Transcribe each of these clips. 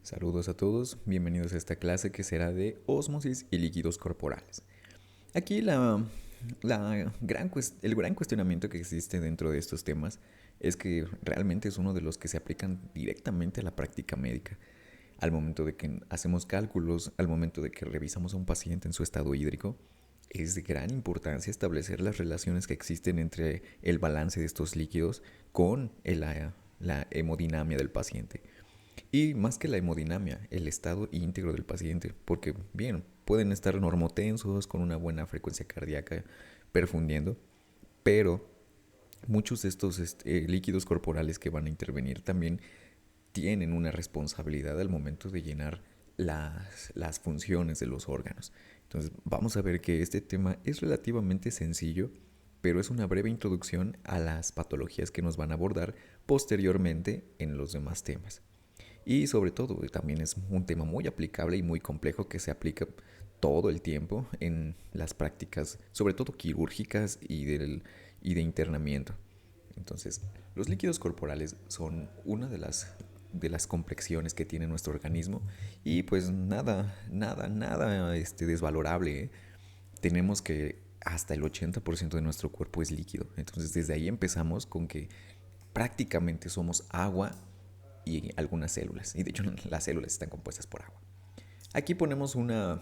Saludos a todos, bienvenidos a esta clase que será de ósmosis y líquidos corporales. Aquí el gran cuestionamiento que existe dentro de estos temas es que realmente es uno de los que se aplican directamente a la práctica médica. Al momento de que hacemos cálculos, al momento de que revisamos a un paciente en su estado hídrico, es de gran importancia establecer las relaciones que existen entre el balance de estos líquidos con la hemodinamia del paciente. Y más que la hemodinamia, el estado íntegro del paciente, porque bien, pueden estar normotensos con una buena frecuencia cardíaca perfundiendo, pero muchos de estos líquidos corporales que van a intervenir también tienen una responsabilidad al momento de llenar las funciones de los órganos. Entonces vamos a ver que este tema es relativamente sencillo, pero es una breve introducción a las patologías que nos van a abordar posteriormente en los demás temas. Y sobre todo, también es un tema muy aplicable y muy complejo que se aplica todo el tiempo en las prácticas, sobre todo quirúrgicas y de internamiento. Entonces, los líquidos corporales son una de las complexiones que tiene nuestro organismo y pues nada desvalorable, ¿eh? Tenemos que hasta el 80% de nuestro cuerpo es líquido. Entonces, desde ahí empezamos con que prácticamente somos agua y algunas células. Y de hecho las células están compuestas por agua. Aquí ponemos una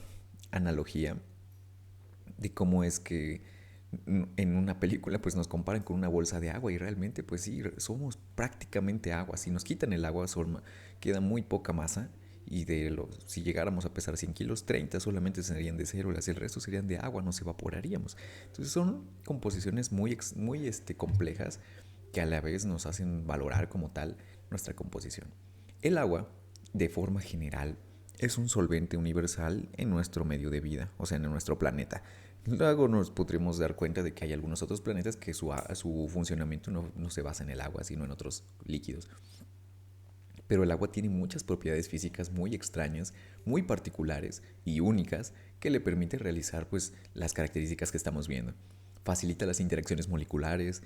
analogía de cómo es que en una película pues nos comparan con una bolsa de agua y realmente pues sí, somos prácticamente agua. Si nos quitan el agua queda muy poca masa y si llegáramos a pesar 100 kilos, 30 solamente serían de células, el resto serían de agua, nos evaporaríamos. Entonces son composiciones muy complejas que a la vez nos hacen valorar como tal nuestra composición. El agua, de forma general, es un solvente universal en nuestro medio de vida, o sea, en nuestro planeta. Luego nos podremos dar cuenta de que hay algunos otros planetas que su funcionamiento no se basa en el agua, sino en otros líquidos. Pero el agua tiene muchas propiedades físicas muy extrañas, muy particulares y únicas que le permiten realizar pues, las características que estamos viendo. Facilita las interacciones moleculares,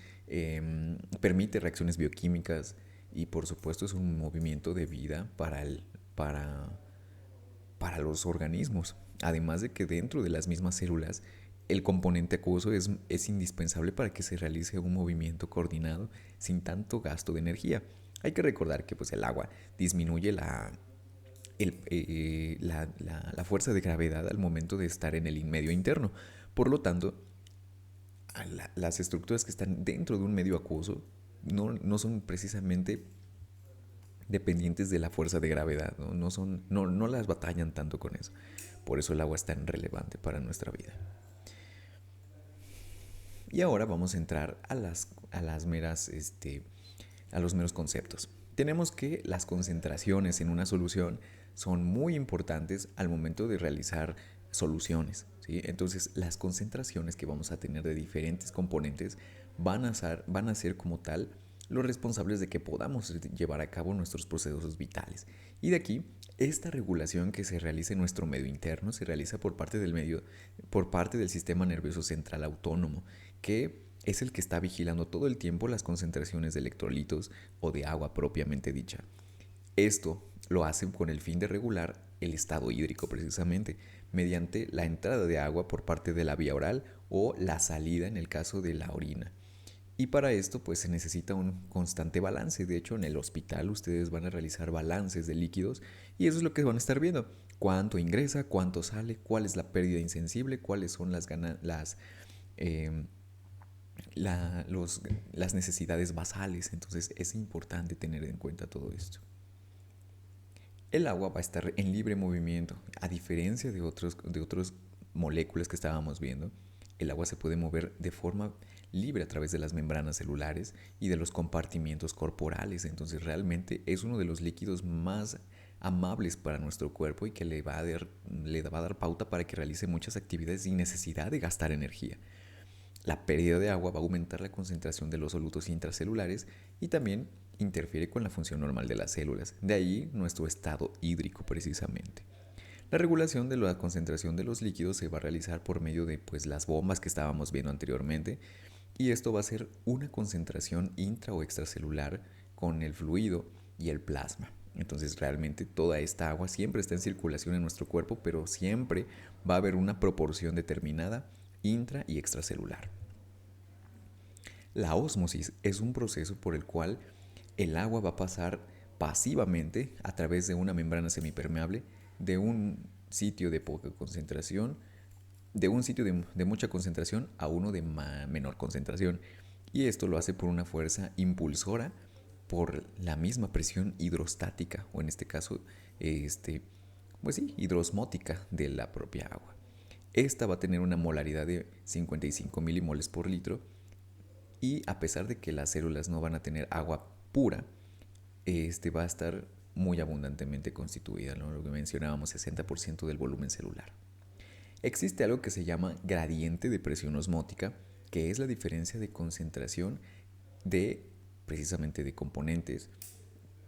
permite reacciones bioquímicas y por supuesto es un movimiento de vida para, para los organismos. Además de que dentro de las mismas células el componente acuoso es indispensable para que se realice un movimiento coordinado sin tanto gasto de energía. Hay que recordar que pues, el agua disminuye la fuerza de gravedad al momento de estar en el medio interno. Por lo tanto, las estructuras que están dentro de un medio acuoso no son precisamente dependientes de la fuerza de gravedad, no las batallan tanto con eso. Por eso el agua es tan relevante para nuestra vida. Y ahora vamos a entrar a los meros conceptos. Tenemos que las concentraciones en una solución son muy importantes al momento de realizar soluciones, ¿sí? Entonces, las concentraciones que vamos a tener de diferentes componentes van a ser como tal los responsables de que podamos llevar a cabo nuestros procesos vitales. Y de aquí, esta regulación que se realiza en nuestro medio interno se realiza por parte del sistema nervioso central autónomo, que es el que está vigilando todo el tiempo las concentraciones de electrolitos o de agua propiamente dicha. Esto lo hacen con el fin de regular el estado hídrico precisamente, mediante la entrada de agua por parte de la vía oral o la salida en el caso de la orina. Y para esto pues se necesita un constante balance. De hecho, en el hospital ustedes van a realizar balances de líquidos y eso es lo que van a estar viendo. Cuánto ingresa, cuánto sale, cuál es la pérdida insensible, cuáles son eh, las necesidades basales. Entonces es importante tener en cuenta todo esto. El agua va a estar en libre movimiento, a diferencia de otras moléculas que estábamos viendo. El agua se puede mover de forma libre a través de las membranas celulares y de los compartimientos corporales. Entonces realmente es uno de los líquidos más amables para nuestro cuerpo y que le va a dar pauta para que realice muchas actividades sin necesidad de gastar energía. La pérdida de agua va a aumentar la concentración de los solutos intracelulares y también interfiere con la función normal de las células. De ahí nuestro estado hídrico precisamente. La regulación de la concentración de los líquidos se va a realizar por medio de las bombas que estábamos viendo anteriormente y esto va a ser una concentración intra o extracelular con el fluido y el plasma. Entonces realmente toda esta agua siempre está en circulación en nuestro cuerpo, pero siempre va a haber una proporción determinada intra y extracelular. La ósmosis es un proceso por el cual el agua va a pasar pasivamente a través de una membrana semipermeable de un sitio de poca concentración, de un sitio de mucha concentración a uno de menor concentración. Y esto lo hace por una fuerza impulsora por la misma presión hidrostática, o en este caso, pues sí, hidrosmótica de la propia agua. Esta va a tener una molaridad de 55 milimoles por litro, y a pesar de que las células no van a tener agua pura, va a estar muy abundantemente constituida, ¿no? Lo que mencionábamos, 60% del volumen celular. Existe algo que se llama gradiente de presión osmótica, que es la diferencia de concentración de precisamente de componentes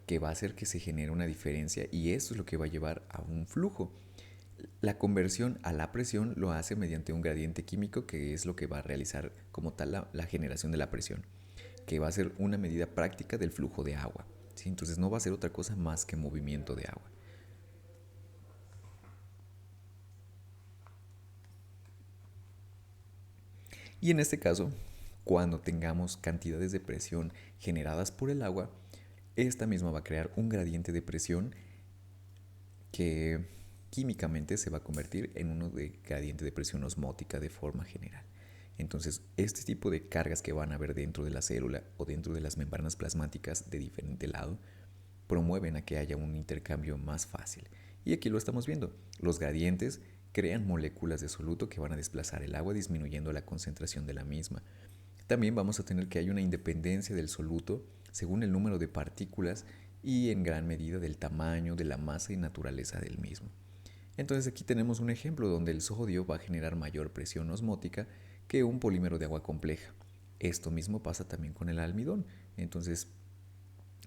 que va a hacer que se genere una diferencia, y esto es lo que va a llevar a un flujo. La conversión a la presión lo hace mediante un gradiente químico, que es lo que va a realizar como tal la generación de la presión, que va a ser una medida práctica del flujo de agua. ¿Sí? Entonces no va a ser otra cosa más que movimiento de agua. Y en este caso, cuando tengamos cantidades de presión generadas por el agua, esta misma va a crear un gradiente de presión que químicamente se va a convertir en uno de gradiente de presión osmótica de forma general. Entonces, este tipo de cargas que van a haber dentro de la célula o dentro de las membranas plasmáticas de diferente lado promueven a que haya un intercambio más fácil. Y aquí lo estamos viendo. Los gradientes crean moléculas de soluto que van a desplazar el agua, disminuyendo la concentración de la misma. También vamos a tener que hay una independencia del soluto según el número de partículas y en gran medida del tamaño, de la masa y naturaleza del mismo. Entonces aquí tenemos un ejemplo donde el sodio va a generar mayor presión osmótica que un polímero de agua compleja. Esto mismo pasa también con el almidón. Entonces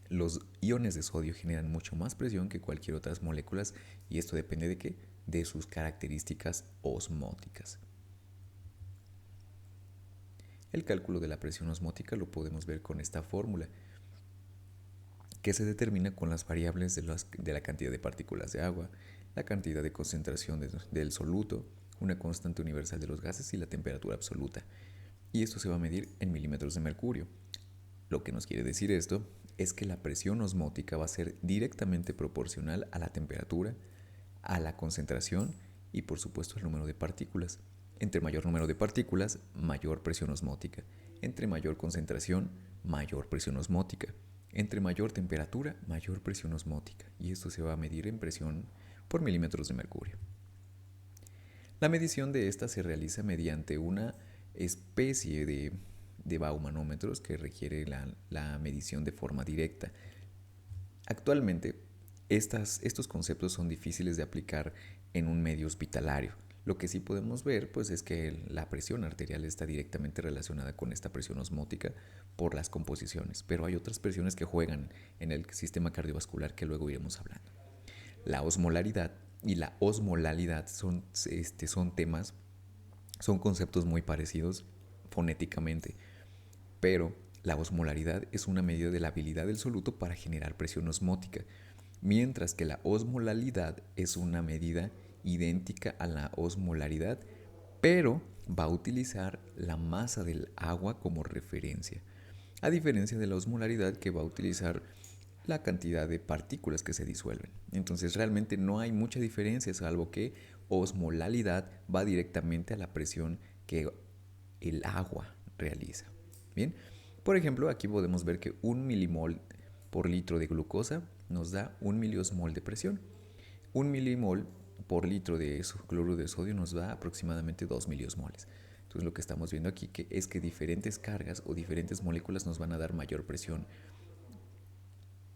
los iones de sodio generan mucho más presión que cualquier otras moléculas, y esto depende de qué? De sus características osmóticas. El cálculo de la presión osmótica lo podemos ver con esta fórmula, que se determina con las variables de la cantidad de partículas de agua, la cantidad de concentración del soluto, una constante universal de los gases y la temperatura absoluta. Y esto se va a medir en milímetros de mercurio. Lo que nos quiere decir esto es que la presión osmótica va a ser directamente proporcional a la temperatura, a la concentración y por supuesto al número de partículas. Entre mayor número de partículas, mayor presión osmótica. Entre mayor concentración, mayor presión osmótica. Entre mayor temperatura, mayor presión osmótica. Y esto se va a medir en presión por milímetros de mercurio. La medición de esta se realiza mediante una especie de baumanómetros que requiere la medición de forma directa. Actualmente, estos conceptos son difíciles de aplicar en un medio hospitalario. Lo que sí podemos ver, pues, es que la presión arterial está directamente relacionada con esta presión osmótica por las composiciones, pero hay otras presiones que juegan en el sistema cardiovascular que luego iremos hablando. La osmolaridad y la osmolalidad son temas, son conceptos muy parecidos fonéticamente, pero la osmolaridad es una medida de la habilidad del soluto para generar presión osmótica, mientras que la osmolalidad es una medida idéntica a la osmolaridad, pero va a utilizar la masa del agua como referencia, a diferencia de la osmolaridad, que va a utilizar la cantidad de partículas que se disuelven. Entonces realmente no hay mucha diferencia, salvo que osmolalidad va directamente a la presión que el agua realiza. Bien, por ejemplo, aquí podemos ver que 1 milimol por litro de glucosa nos da 1 miliosmol de presión. 1 milimol por litro de cloruro de sodio nos da aproximadamente 2 miliosmoles. Entonces lo que estamos viendo aquí es que diferentes cargas o diferentes moléculas nos van a dar mayor presión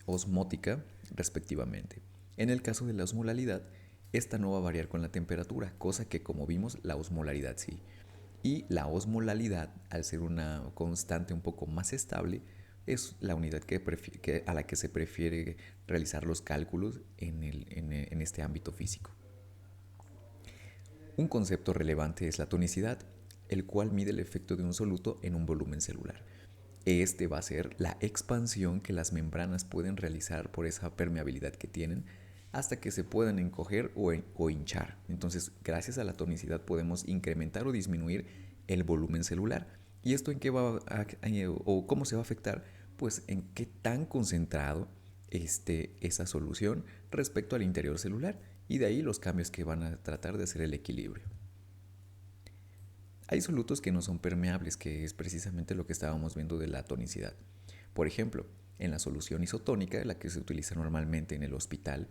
osmótica respectivamente. En el caso de la osmolalidad, esta no va a variar con la temperatura, cosa que, como vimos, la osmolaridad sí. Y la osmolalidad, al ser una constante un poco más estable, es la unidad a la que se prefiere realizar los cálculos en este ámbito físico. Un concepto relevante es la tonicidad, el cual mide el efecto de un soluto en un volumen celular. Este va a ser la expansión que las membranas pueden realizar por esa permeabilidad que tienen hasta que se puedan encoger o hinchar. Entonces, gracias a la tonicidad podemos incrementar o disminuir el volumen celular. ¿Y esto en qué va o cómo se va a afectar? Pues en qué tan concentrado esté esa solución respecto al interior celular, y de ahí los cambios que van a tratar de hacer el equilibrio. Hay solutos que no son permeables, que es precisamente lo que estábamos viendo de la tonicidad. Por ejemplo, en la solución isotónica, la que se utiliza normalmente en el hospital,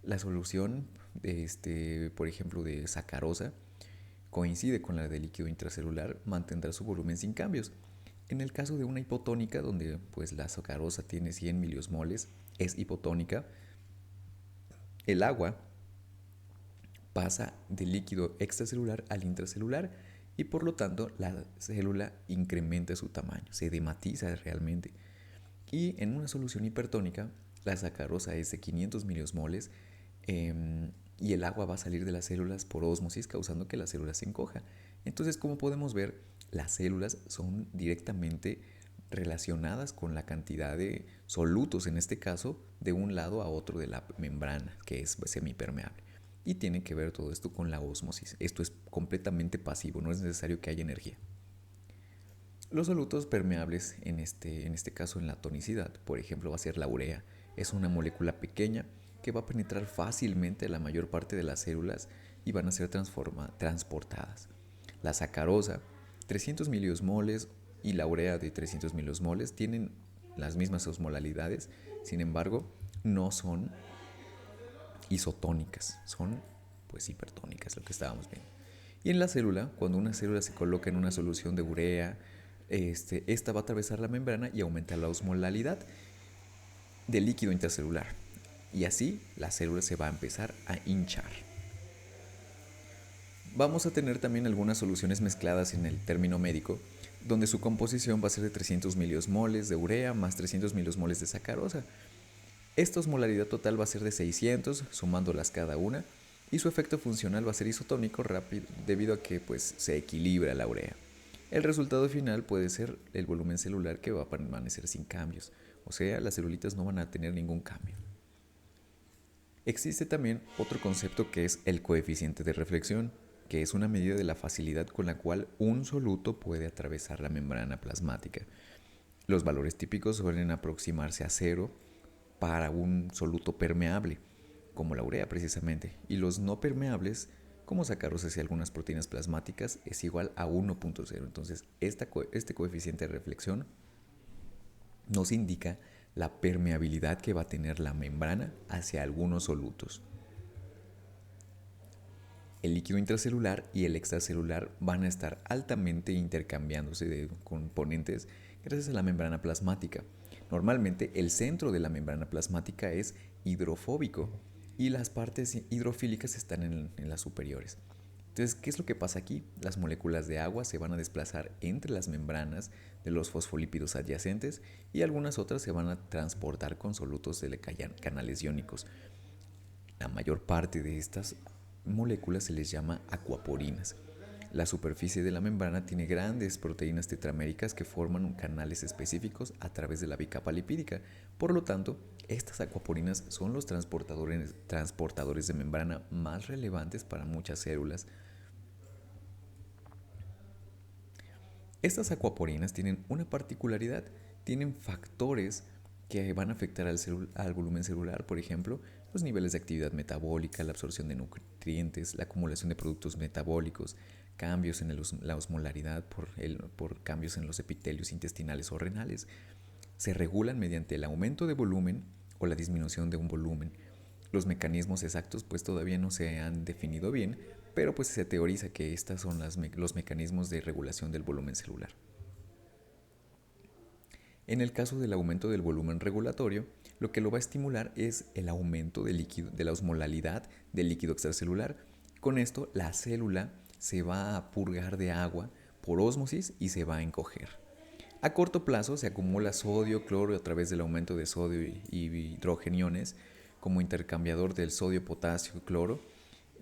la solución por ejemplo, de sacarosa coincide con la de líquido intracelular, mantendrá su volumen sin cambios. En el caso de una hipotónica, donde pues la sacarosa tiene 100 miliosmoles, es hipotónica, el agua pasa del líquido extracelular al intracelular y por lo tanto la célula incrementa su tamaño, se dematiza realmente. Y en una solución hipertónica, la sacarosa es de 500 miliosmoles y el agua va a salir de las células por ósmosis, causando que la célula se encoja. Entonces, como podemos ver, las células son directamente relacionadas con la cantidad de solutos, en este caso, de un lado a otro de la membrana, que es semipermeable. Y tiene que ver todo esto con la ósmosis. Esto es completamente pasivo, no es necesario que haya energía. Los solutos permeables, en este caso en la tonicidad, por ejemplo, va a ser la urea. Es una molécula pequeña que va a penetrar fácilmente la mayor parte de las células y van a ser transportadas. La sacarosa, 300 miliosmoles, y la urea de 300 miliosmoles tienen las mismas osmolalidades, sin embargo, no son isotónicas, son pues hipertónicas, lo que estábamos viendo. Y en la célula, cuando una célula se coloca en una solución de urea, esta va a atravesar la membrana y aumentar la osmolalidad del líquido intracelular. Y así la célula se va a empezar a hinchar. Vamos a tener también algunas soluciones mezcladas en el término médico, donde su composición va a ser de 300 miliosmoles de urea más 300 miliosmoles de sacarosa. Esta osmolaridad total va a ser de 600, sumándolas cada una, y su efecto funcional va a ser isotónico rápido debido a que pues, se equilibra la urea. El resultado final puede ser el volumen celular, que va a permanecer sin cambios, o sea, las celulitas no van a tener ningún cambio. Existe también otro concepto que es el coeficiente de reflexión, que es una medida de la facilidad con la cual un soluto puede atravesar la membrana plasmática. Los valores típicos suelen aproximarse a 0 para un soluto permeable, como la urea precisamente, y los no permeables, como sacarosas y algunas proteínas plasmáticas, es igual a 1.0. Entonces, este coeficiente de reflexión nos indica la permeabilidad que va a tener la membrana hacia algunos solutos. El líquido intracelular y el extracelular van a estar altamente intercambiándose de componentes gracias a la membrana plasmática. Normalmente el centro de la membrana plasmática es hidrofóbico y las partes hidrofílicas están en las superiores. Entonces, ¿qué es lo que pasa aquí? Las moléculas de agua se van a desplazar entre las membranas de los fosfolípidos adyacentes y algunas otras se van a transportar con solutos de canales iónicos. La mayor parte de estas moléculas se les llama acuaporinas. La superficie de la membrana tiene grandes proteínas tetraméricas que forman canales específicos a través de la bicapa lipídica. Por lo tanto, estas acuaporinas son los transportadores de membrana más relevantes para muchas células. Estas acuaporinas tienen una particularidad, tienen factores que van a afectar al volumen celular, por ejemplo, los niveles de actividad metabólica, la absorción de nutrientes, la acumulación de productos metabólicos, cambios en la osmolaridad por cambios en los epitelios intestinales o renales. Se regulan mediante el aumento de volumen o la disminución de un volumen. Los mecanismos exactos pues todavía no se han definido bien, pero pues se teoriza que estas son los mecanismos de regulación del volumen celular. En el caso del aumento del volumen regulatorio, lo que lo va a estimular es el aumento de la osmolalidad del líquido extracelular. Con esto, la célula se va a purgar de agua por ósmosis y se va a encoger. A corto plazo se acumula sodio, cloro a través del aumento de sodio y hidrogeniones como intercambiador del sodio, potasio y cloro.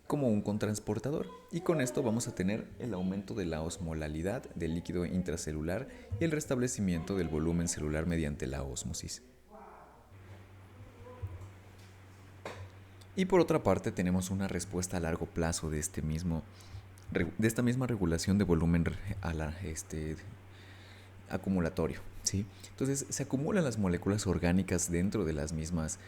como un contransportador, y con esto vamos a tener el aumento de la osmolalidad del líquido intracelular y el restablecimiento del volumen celular mediante la ósmosis. Y por otra parte tenemos una respuesta a largo plazo de esta misma regulación de volumen acumulatorio, ¿sí? Entonces se acumulan las moléculas orgánicas dentro de las mismas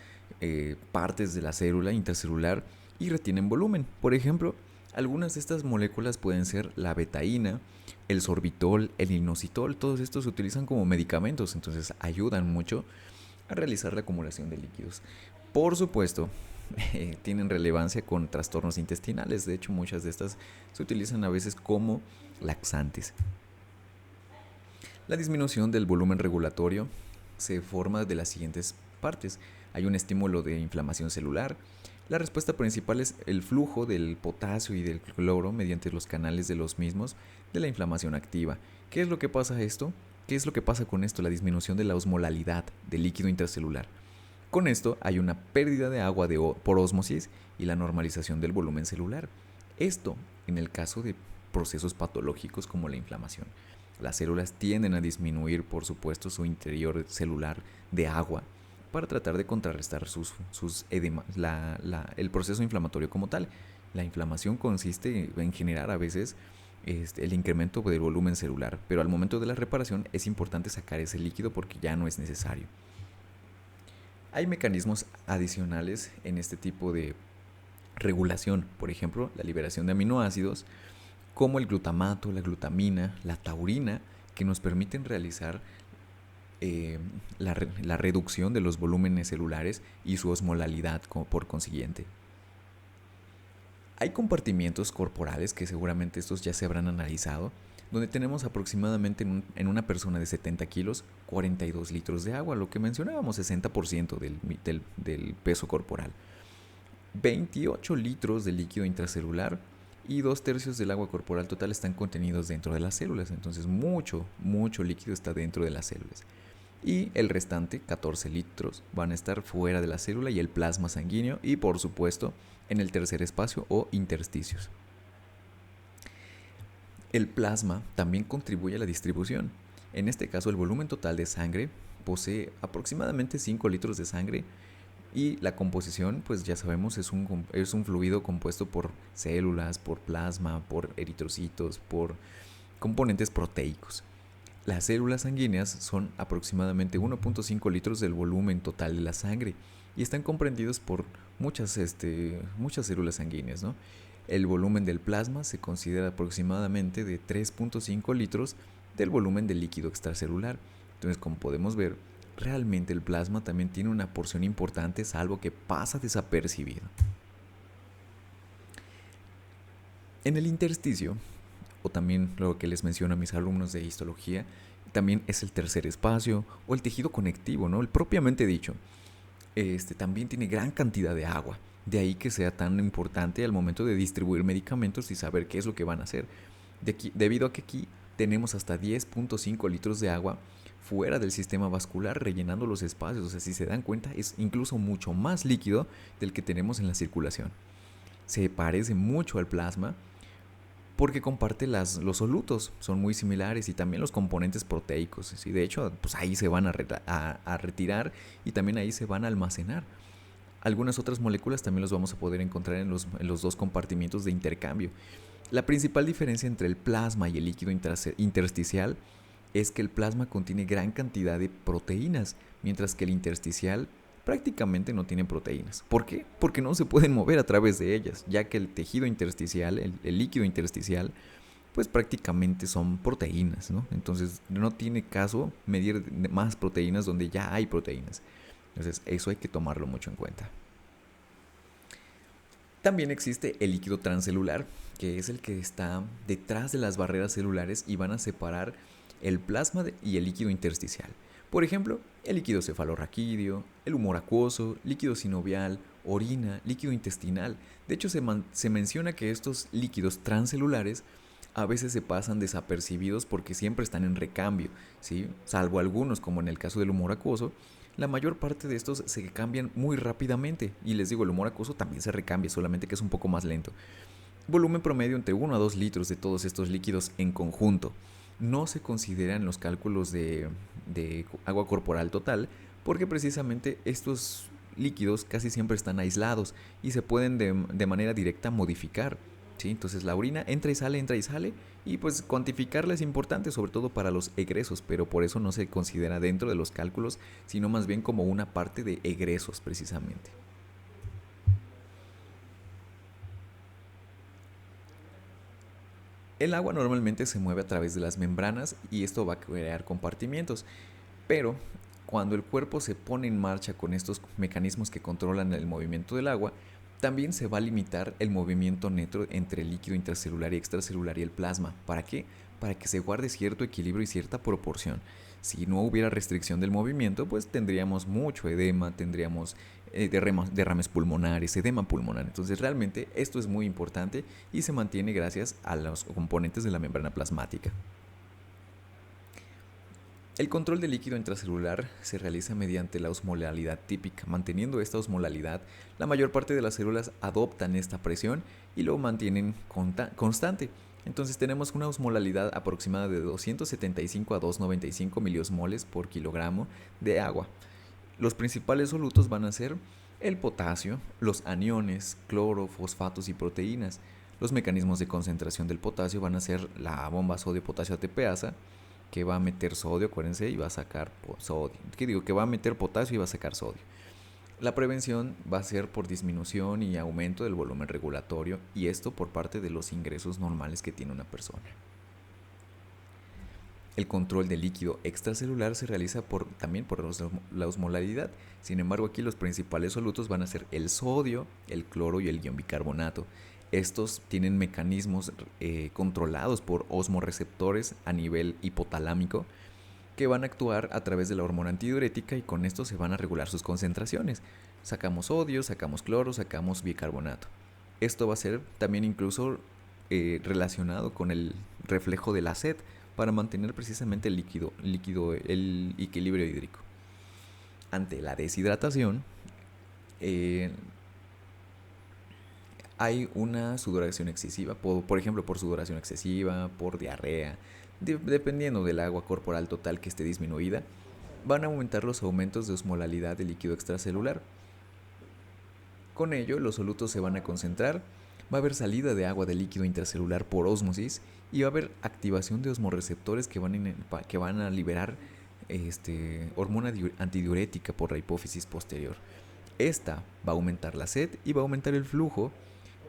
partes de la célula intracelular y retienen volumen. Por ejemplo, algunas de estas moléculas pueden ser la betaína, el sorbitol, el inositol. Todos estos se utilizan como medicamentos, entonces ayudan mucho a realizar la acumulación de líquidos. Por supuesto, tienen relevancia con trastornos intestinales. De hecho, muchas de estas se utilizan a veces como laxantes. La disminución del volumen regulatorio se forma de las siguientes partes. Hay un estímulo de inflamación celular. La respuesta principal es el flujo del potasio y del cloro mediante los canales de los mismos de la inflamación activa. ¿Qué es lo que pasa esto? ¿Qué es lo que pasa con esto? La disminución de la osmolalidad del líquido intracelular. Con esto hay una pérdida de agua por ósmosis y la normalización del volumen celular. Esto en el caso de procesos patológicos como la inflamación. Las células tienden a disminuir, por supuesto, su interior celular de agua para tratar de contrarrestar el proceso inflamatorio como tal. La inflamación consiste en generar a veces el incremento del volumen celular, pero al momento de la reparación es importante sacar ese líquido porque ya no es necesario. Hay mecanismos adicionales en este tipo de regulación, por ejemplo, la liberación de aminoácidos, como el glutamato, la glutamina, la taurina, que nos permiten realizar la reducción de los volúmenes celulares y su osmolalidad por consiguiente. Hay compartimientos corporales que seguramente estos ya se habrán analizado, donde tenemos aproximadamente en una persona de 70 kilos 42 litros de agua, lo que mencionábamos, 60% del peso corporal. 28 litros de líquido intracelular y 2/3 del agua corporal total están contenidos dentro de las células. Entonces mucho líquido está dentro de las células. Y el restante, 14 litros, van a estar fuera de la célula y el plasma sanguíneo y por supuesto en el tercer espacio o intersticios. El plasma también contribuye a la distribución. En este caso el volumen total de sangre posee aproximadamente 5 litros de sangre. Y la composición, pues ya sabemos, es un fluido compuesto por células, por plasma, por eritrocitos, por componentes proteicos. Las células sanguíneas son aproximadamente 1.5 litros del volumen total de la sangre y están comprendidos por muchas células sanguíneas, ¿no? El volumen del plasma se considera aproximadamente de 3.5 litros del volumen del líquido extracelular. Entonces, como podemos ver, realmente el plasma también tiene una porción importante, salvo que pasa desapercibido. En el intersticio, o también lo que les menciono a mis alumnos de histología, también es el tercer espacio o el tejido conectivo, ¿no? El propiamente dicho. También tiene gran cantidad de agua. De ahí que sea tan importante al momento de distribuir medicamentos y saber qué es lo que van a hacer. Debido a que aquí tenemos hasta 10.5 litros de agua fuera del sistema vascular rellenando los espacios. O sea, si se dan cuenta, es incluso mucho más líquido del que tenemos en la circulación. Se parece mucho al plasma porque comparte los solutos, son muy similares, y también los componentes proteicos. ¿Sí? De hecho, pues ahí se van a retirar y también ahí se van a almacenar. Algunas otras moléculas también los vamos a poder encontrar en los dos compartimientos de intercambio. La principal diferencia entre el plasma y el líquido intersticial es que el plasma contiene gran cantidad de proteínas, mientras que el intersticial prácticamente no tiene proteínas. ¿Por qué? Porque no se pueden mover a través de ellas, ya que el tejido intersticial, el líquido intersticial, pues prácticamente son proteínas, ¿no? Entonces no tiene caso medir más proteínas donde ya hay proteínas. Entonces eso hay que tomarlo mucho en cuenta. También existe el líquido transcelular, que es el que está detrás de las barreras celulares y van a separar el plasma y el líquido intersticial. Por ejemplo, el líquido cefalorraquídeo, el humor acuoso, líquido sinovial, orina, líquido intestinal. De hecho, se menciona que estos líquidos transcelulares a veces se pasan desapercibidos porque siempre están en recambio, ¿sí? Salvo algunos, como en el caso del humor acuoso, la mayor parte de estos se cambian muy rápidamente. Y les digo, el humor acuoso también se recambia, solamente que es un poco más lento. Volumen promedio entre 1 a 2 litros de todos estos líquidos en conjunto. No se consideran los cálculos de agua corporal total porque precisamente estos líquidos casi siempre están aislados y se pueden de manera directa modificar. ¿Sí? Entonces la orina entra y sale y pues cuantificarla es importante, sobre todo para los egresos, pero por eso no se considera dentro de los cálculos, sino más bien como una parte de egresos precisamente. El agua normalmente se mueve a través de las membranas y esto va a crear compartimientos, pero cuando el cuerpo se pone en marcha con estos mecanismos que controlan el movimiento del agua, también se va a limitar el movimiento neto entre el líquido intracelular y extracelular y el plasma. ¿Para qué? Para que se guarde cierto equilibrio y cierta proporción. Si no hubiera restricción del movimiento, pues tendríamos mucho edema, tendríamos derrames pulmonares, edema pulmonar. Entonces realmente esto es muy importante y se mantiene gracias a los componentes de la membrana plasmática. El control del líquido intracelular se realiza mediante la osmolalidad típica. Manteniendo esta osmolalidad, la mayor parte de las células adoptan esta presión y lo mantienen constante. Entonces tenemos una osmolalidad aproximada de 275 a 295 miliosmoles por kilogramo de agua. Los principales solutos van a ser el potasio, los aniones, cloro, fosfatos y proteínas. Los mecanismos de concentración del potasio van a ser la bomba sodio-potasio ATPasa, que va a meter sodio, acuérdense, y va a sacar sodio. Que va a meter potasio y va a sacar sodio. La prevención va a ser por disminución y aumento del volumen regulatorio, y esto por parte de los ingresos normales que tiene una persona. El control del líquido extracelular se realiza también por la osmolaridad. Sin embargo, aquí los principales solutos van a ser el sodio, el cloro y el ion bicarbonato. Estos tienen mecanismos controlados por osmorreceptores a nivel hipotalámico que van a actuar a través de la hormona antidiurética y con esto se van a regular sus concentraciones. Sacamos sodio, sacamos cloro, sacamos bicarbonato. Esto va a ser también incluso relacionado con el reflejo de la sed para mantener precisamente el equilibrio hídrico. Ante la deshidratación, hay una sudoración excesiva, por ejemplo, por sudoración excesiva, por diarrea, dependiendo del agua corporal total que esté disminuida, van a aumentar los aumentos de osmolalidad del líquido extracelular. Con ello, los solutos se van a concentrar, va a haber salida de agua del líquido intracelular por ósmosis y va a haber activación de osmorreceptores que van a liberar hormona antidiurética por la hipófisis posterior. Esta va a aumentar la sed y va a aumentar el flujo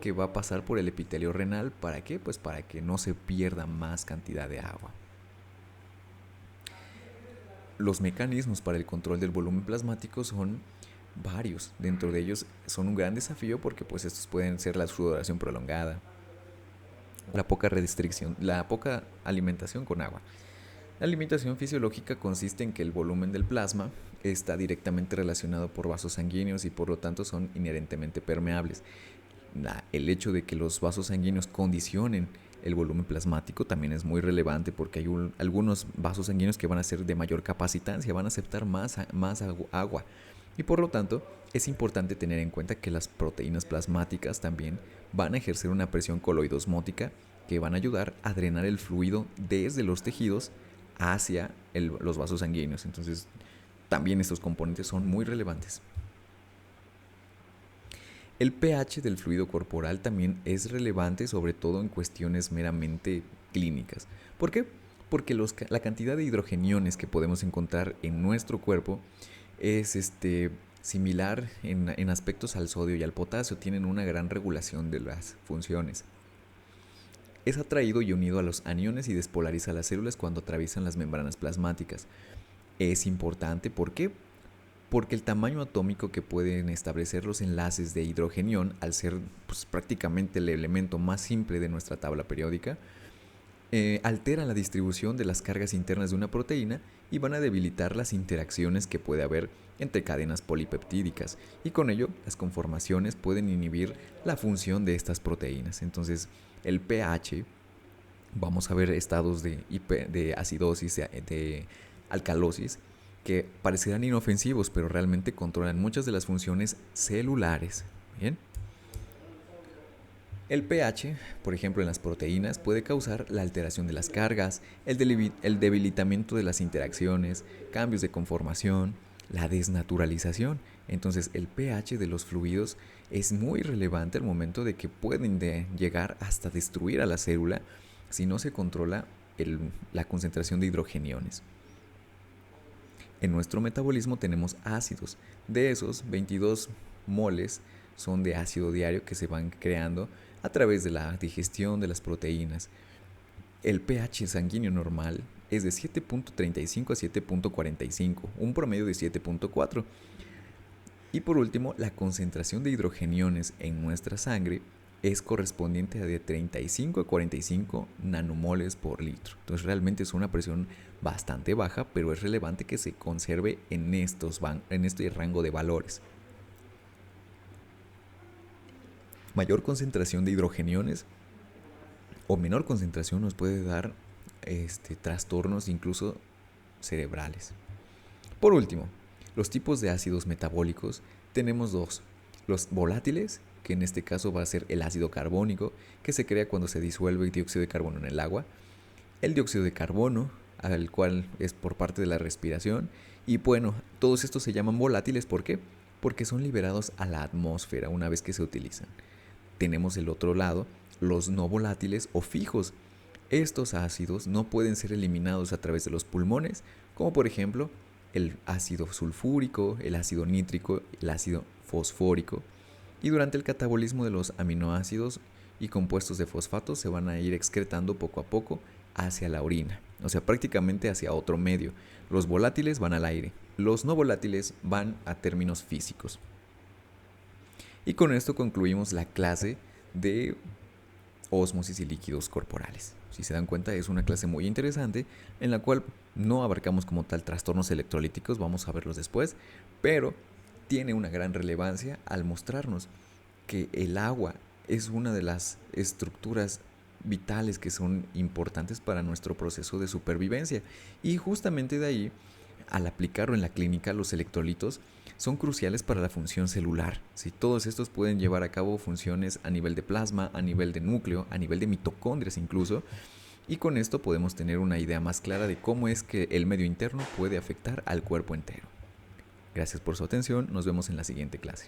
que va a pasar por el epitelio renal. ¿Para qué? Pues para que no se pierda más cantidad de agua. Los mecanismos para el control del volumen plasmático son varios. Dentro de ellos son un gran desafío porque pues estos pueden ser la sudoración prolongada, la poca restricción, la poca alimentación con agua. La limitación fisiológica consiste en que el volumen del plasma está directamente relacionado por vasos sanguíneos y por lo tanto son inherentemente permeables. El hecho de que los vasos sanguíneos condicionen el volumen plasmático también es muy relevante porque hay algunos vasos sanguíneos que van a ser de mayor capacitancia, van a aceptar más agua y por lo tanto es importante tener en cuenta que las proteínas plasmáticas también van a ejercer una presión coloidosmótica que van a ayudar a drenar el fluido desde los tejidos hacia los vasos sanguíneos. Entonces también estos componentes son muy relevantes. El pH del fluido corporal también es relevante, sobre todo en cuestiones meramente clínicas. ¿Por qué? Porque la cantidad de hidrogeniones que podemos encontrar en nuestro cuerpo es similar en aspectos al sodio y al potasio. Tienen una gran regulación de las funciones. Es atraído y unido a los aniones y despolariza las células cuando atraviesan las membranas plasmáticas. Es importante, ¿por qué? Porque el tamaño atómico que pueden establecer los enlaces de hidrogenión, al ser pues, prácticamente el elemento más simple de nuestra tabla periódica, altera la distribución de las cargas internas de una proteína y van a debilitar las interacciones que puede haber entre cadenas polipeptídicas y con ello las conformaciones pueden inhibir la función de estas proteínas. Entonces el pH, vamos a ver estados de acidosis, de alcalosis, que parecerán inofensivos, pero realmente controlan muchas de las funciones celulares. Bien. El pH, por ejemplo en las proteínas, puede causar la alteración de las cargas, el debilitamiento de las interacciones, cambios de conformación, la desnaturalización. Entonces el pH de los fluidos es muy relevante al momento de que pueden llegar hasta destruir a la célula si no se controla la concentración de hidrogeniones. En nuestro metabolismo tenemos ácidos. De esos, 22 moles son de ácido diario que se van creando a través de la digestión de las proteínas. El pH sanguíneo normal es de 7.35 a 7.45, un promedio de 7.4. Y por último, la concentración de hidrogeniones en nuestra sangre es correspondiente a de 35 a 45 nanomoles por litro. Entonces realmente es una presión bastante baja, pero es relevante que se conserve en este rango de valores. Mayor concentración de hidrogeniones o menor concentración nos puede dar trastornos incluso cerebrales. Por último, los tipos de ácidos metabólicos tenemos dos: los volátiles, que en este caso va a ser el ácido carbónico, que se crea cuando se disuelve el dióxido de carbono en el agua, el dióxido de carbono, al cual es por parte de la respiración, y bueno, todos estos se llaman volátiles. ¿Por qué? Porque son liberados a la atmósfera una vez que se utilizan. Tenemos el otro lado, los no volátiles o fijos. Estos ácidos no pueden ser eliminados a través de los pulmones, como por ejemplo el ácido sulfúrico, el ácido nítrico, el ácido fosfórico. Y durante el catabolismo de los aminoácidos y compuestos de fosfatos se van a ir excretando poco a poco hacia la orina, o sea, prácticamente hacia otro medio. Los volátiles van al aire, los no volátiles van a términos físicos. Y con esto concluimos la clase de ósmosis y líquidos corporales. Si se dan cuenta, es una clase muy interesante en la cual no abarcamos como tal trastornos electrolíticos, vamos a verlos después, pero tiene una gran relevancia al mostrarnos que el agua es una de las estructuras vitales que son importantes para nuestro proceso de supervivencia. Y justamente de ahí, al aplicarlo en la clínica, los electrolitos son cruciales para la función celular. Si todos estos pueden llevar a cabo funciones a nivel de plasma, a nivel de núcleo, a nivel de mitocondrias incluso, y con esto podemos tener una idea más clara de cómo es que el medio interno puede afectar al cuerpo entero. Gracias por su atención, nos vemos en la siguiente clase.